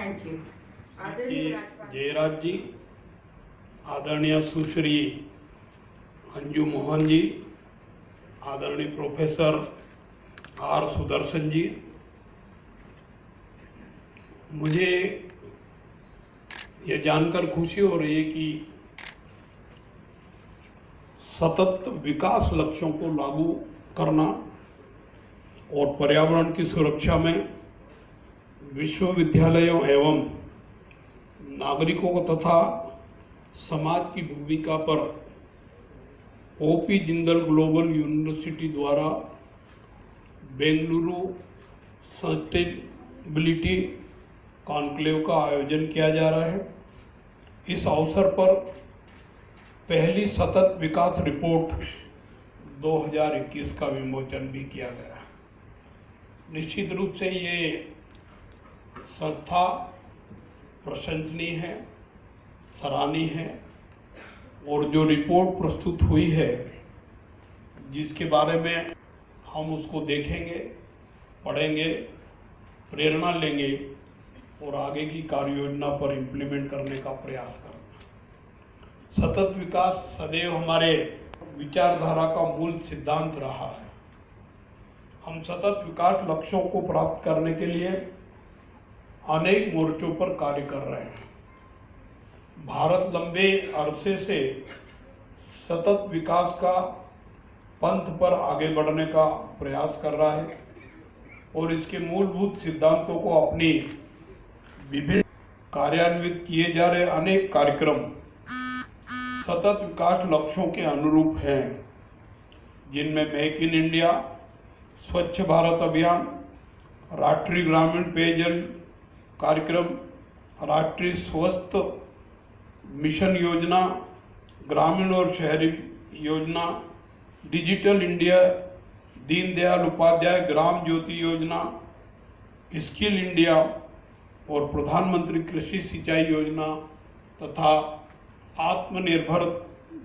Thank you. कि जयराज जी, आदरणीय सुश्री अंजू मोहन जी, आदरणीय प्रोफेसर आर सुदर्शन जी, मुझे ये जानकर खुशी हो रही है कि सतत विकास लक्ष्यों को लागू करना और पर्यावरण की सुरक्षा में विश्वविद्यालयों एवं नागरिकों को तथा समाज की भूमिका पर ओपी जिंदल ग्लोबल यूनिवर्सिटी द्वारा बेंगलुरु सस्टेनेबिलिटी कॉन्क्लेव का आयोजन किया जा रहा है। इस अवसर पर पहली सतत विकास रिपोर्ट 2021 का विमोचन भी किया गया। निश्चित रूप से ये संस्था प्रशंसनीय है, सराहनीय है और जो रिपोर्ट प्रस्तुत हुई है जिसके बारे में हम उसको देखेंगे, पढ़ेंगे, प्रेरणा लेंगे और आगे की कार्य योजना पर इम्प्लीमेंट करने का प्रयास करेंगे। सतत विकास सदैव हमारे विचारधारा का मूल सिद्धांत रहा है। हम सतत विकास लक्ष्यों को प्राप्त करने के लिए अनेक मोर्चों पर कार्य कर रहे हैं। भारत लंबे अरसे से सतत विकास का पंथ पर आगे बढ़ने का प्रयास कर रहा है और इसके मूलभूत सिद्धांतों को अपनी विभिन्न कार्यान्वित किए जा रहे अनेक कार्यक्रम सतत विकास लक्ष्यों के अनुरूप हैं, जिनमें मेक इन इंडिया, स्वच्छ भारत अभियान, राष्ट्रीय ग्रामीण पेयजल कार्यक्रम, राष्ट्रीय स्वस्थ मिशन योजना, ग्रामीण और शहरी योजना, डिजिटल इंडिया, दीनदयाल उपाध्याय ग्राम ज्योति योजना, स्किल इंडिया और प्रधानमंत्री कृषि सिंचाई योजना तथा आत्मनिर्भर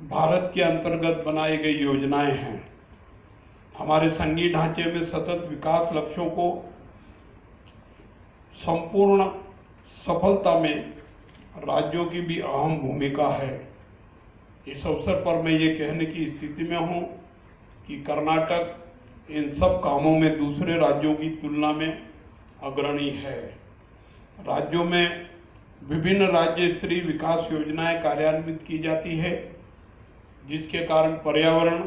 भारत के अंतर्गत बनाई गई योजनाएं हैं। हमारे संघीय ढांचे में सतत विकास लक्ष्यों को संपूर्ण सफलता में राज्यों की भी अहम भूमिका है। इस अवसर पर मैं ये कहने की स्थिति में हूँ कि कर्नाटक इन सब कामों में दूसरे राज्यों की तुलना में अग्रणी है। राज्यों में विभिन्न राज्य स्तरीय विकास योजनाएं कार्यान्वित की जाती है, जिसके कारण पर्यावरण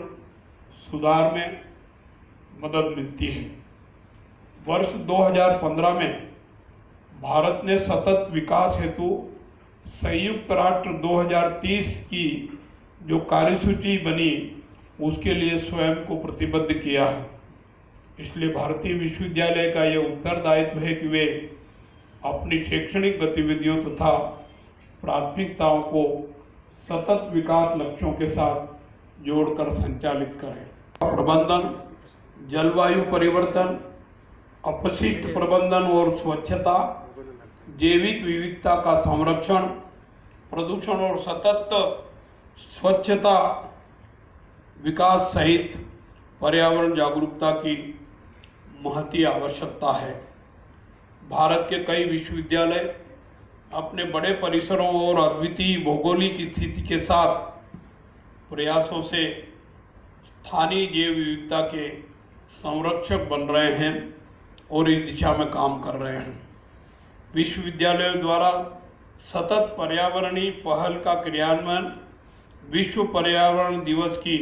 सुधार में मदद मिलती है। वर्ष 2015 में भारत ने सतत विकास हेतु संयुक्त राष्ट्र 2030 की जो कार्यसूची बनी उसके लिए स्वयं को प्रतिबद्ध किया है। इसलिए भारतीय विश्वविद्यालय का यह उत्तरदायित्व है कि वे अपनी शैक्षणिक गतिविधियों तथा प्राथमिकताओं को सतत विकास लक्ष्यों के साथ जोड़कर संचालित करें। प्रबंधन, जलवायु परिवर्तन, अपशिष्ट प्रबंधन और स्वच्छता, जैविक विविधता का संरक्षण, प्रदूषण और सतत स्वच्छता विकास सहित पर्यावरण जागरूकता की महती आवश्यकता है। भारत के कई विश्वविद्यालय अपने बड़े परिसरों और अद्वितीय भौगोलिक स्थिति के साथ प्रयासों से स्थानीय जैव विविधता के संरक्षक बन रहे हैं और इस दिशा में काम कर रहे हैं। विश्वविद्यालयों द्वारा सतत पर्यावरणीय पहल का क्रियान्वयन विश्व पर्यावरण दिवस की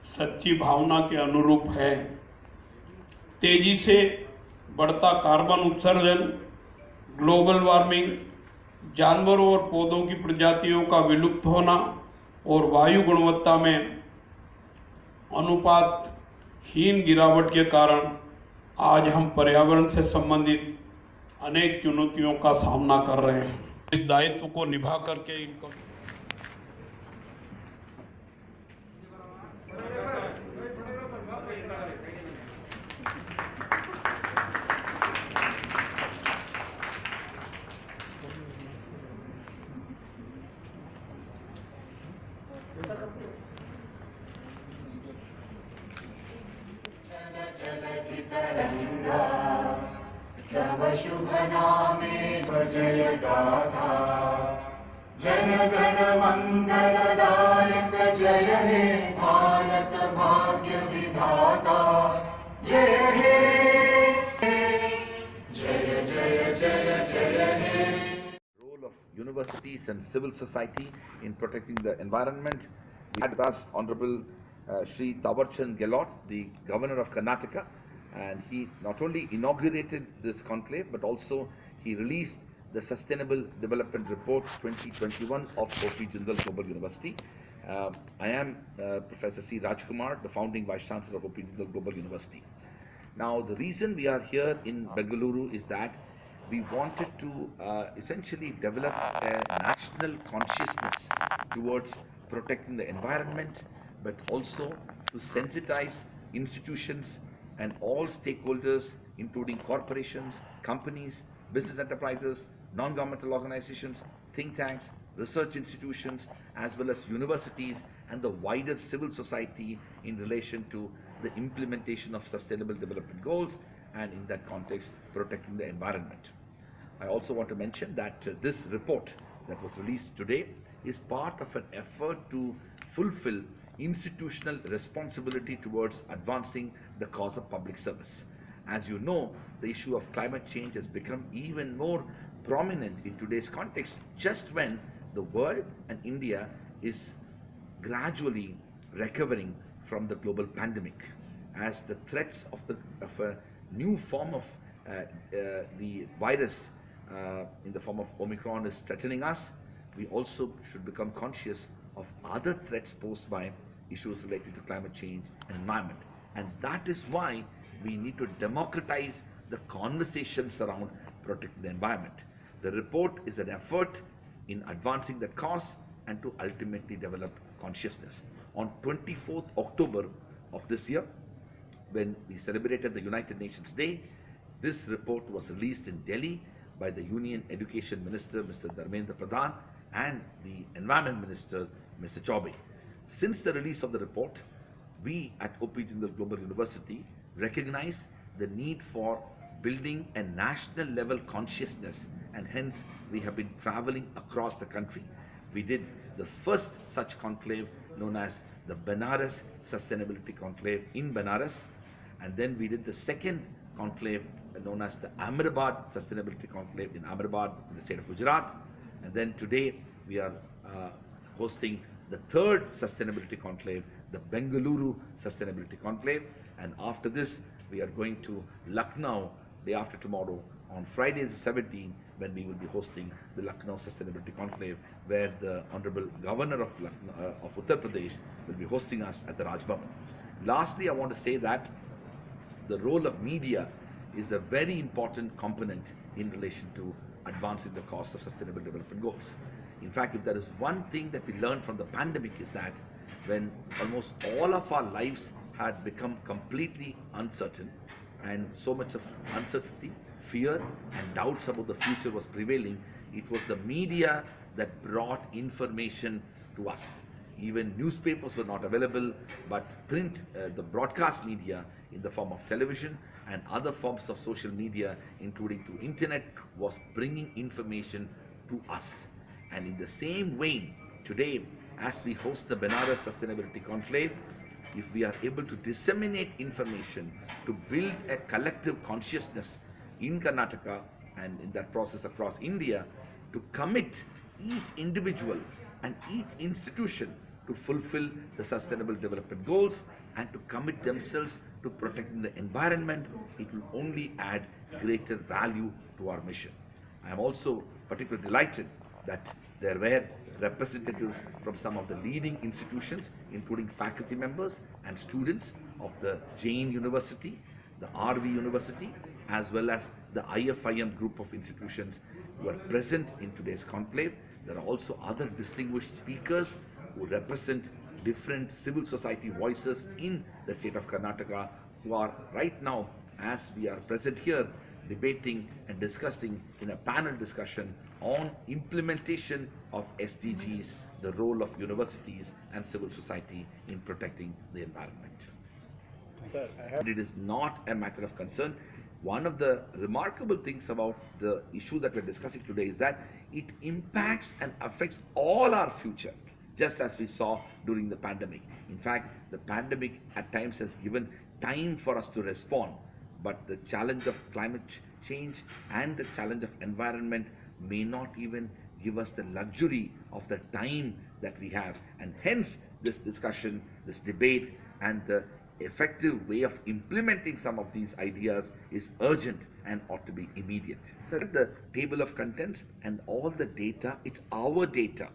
सच्ची भावना के अनुरूप है। तेजी से बढ़ता कार्बन उत्सर्जन, ग्लोबल वार्मिंग, जानवरों और पौधों की प्रजातियों का विलुप्त होना और वायु गुणवत्ता में अनुपातहीन गिरावट के कारण आज हम पर्यावरण से संबंधित अनेक चुनौतियों का सामना कर रहे हैं। इस दायित्व को निभा करके इनको चलति तरंगा तव शुभ नामे जय गाथा जनगण मंगलदायक जय हे भारत भाग्य विधाता जय हे जय जय जय जय हे. Role of universities and civil society in protecting the environment. We had with us Honorable Shri Tawarchand Gehlot, the Governor of Karnataka, and he not only inaugurated this conclave but also he released the Sustainable Development Report 2021 of O.P. Jindal Global University. I am Professor C. Rajkumar, the founding Vice Chancellor of O.P. Jindal Global University. Now, the reason we are here in Bengaluru is that we wanted to essentially develop a national consciousness towards protecting the environment, but also to sensitize institutions and all stakeholders, including corporations, companies, business enterprises, non-governmental organizations, think tanks, research institutions, as well as universities and the wider civil society in relation to the implementation of sustainable development goals, and in that context, protecting the environment. I also want to mention that this report that was released today is part of an effort to fulfill institutional responsibility towards advancing the cause of public service. As you know, the issue of climate change has become even more prominent in today's context, just when the world and India is gradually recovering from the global pandemic, as the threats of a new form of the virus in the form of Omicron is threatening us. We also should become conscious of other threats posed by issues related to climate change and environment. And that is why we need to democratize the conversations around protecting the environment. The report is an effort in advancing that cause and to ultimately develop consciousness. On 24th October of this year, when we celebrated the United Nations Day, this report was released in Delhi by the Union Education Minister, Mr. Dharmendra Pradhan, and the Environment Minister, Mr. Chaubey. Since the release of the report, we at O.P. Jindal Global University recognize the need for building a national level consciousness, and hence we have been traveling across the country. We did the first such conclave known as the Benares Sustainability Conclave in Benares, and then we did the second conclave known as the Ahmedabad Sustainability Conclave in Ahmedabad in the state of Gujarat, and then today we are hosting the third Sustainability Conclave, the Bengaluru Sustainability Conclave, and after this we are going to Lucknow day after tomorrow on Friday the 17th, when we will be hosting the Lucknow Sustainability Conclave, where the Honorable Governor of Uttar Pradesh will be hosting us at the Raj Bhavan. Lastly, I want to say that the role of media is a very important component in relation to advancing the cause of sustainable development goals. In fact, if there is one thing that we learned from the pandemic, is that when almost all of our lives had become completely uncertain, and so much of uncertainty, fear and doubts about the future was prevailing, it was the media that brought information to us. Even newspapers were not available, but print, the broadcast media in the form of television and other forms of social media, including through internet, was bringing information to us. And in the same vein, today, as we host the Benares Sustainability Conclave, if we are able to disseminate information to build a collective consciousness in Karnataka and in that process across India, to commit each individual and each institution to fulfill the sustainable development goals and to commit themselves to protecting the environment, it will only add greater value to our mission. I am also particularly delighted that there were representatives from some of the leading institutions, including faculty members and students of the Jain University, the RV University, as well as the IFIM group of institutions who are present in today's conclave. There are also other distinguished speakers who represent different civil society voices in the state of Karnataka, who are right now, as we are present here, debating and discussing in a panel discussion on implementation of SDGs, the role of universities and civil society in protecting the environment. Sir, it is not a matter of concern. one of the remarkable things about the issue that we're discussing today is that it impacts and affects all our future, just as we saw during the pandemic. In fact, the pandemic at times has given time for us to respond, but the challenge of climate change and the challenge of environment may not even give us the luxury of the time that we have. And hence, this discussion, this debate, and the effective way of implementing some of these ideas is urgent and ought to be immediate. So the table of contents and all the data, it's our data.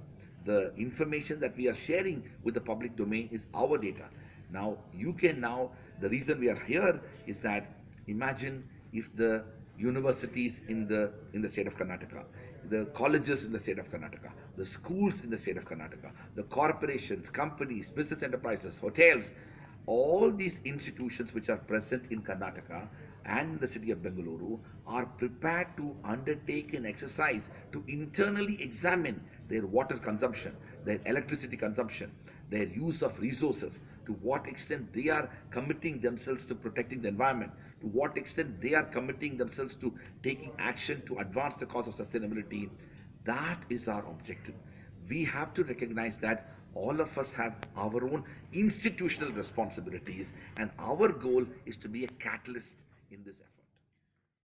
The information that we are sharing with the public domain is our data. Now, the reason we are here is that imagine if the universities in the state of Karnataka, the colleges in the state of Karnataka, the schools in the state of Karnataka, the corporations, companies, business enterprises, hotels, all these institutions which are present in Karnataka and the city of Bengaluru are prepared to undertake an exercise to internally examine their water consumption, their electricity consumption, their use of resources, to what extent they are committing themselves to protecting the environment, to what extent they are committing themselves to taking action to advance the cause of sustainability. That is our objective. We have to recognize that all of us have our own institutional responsibilities, and our goal is to be a catalyst in this effort.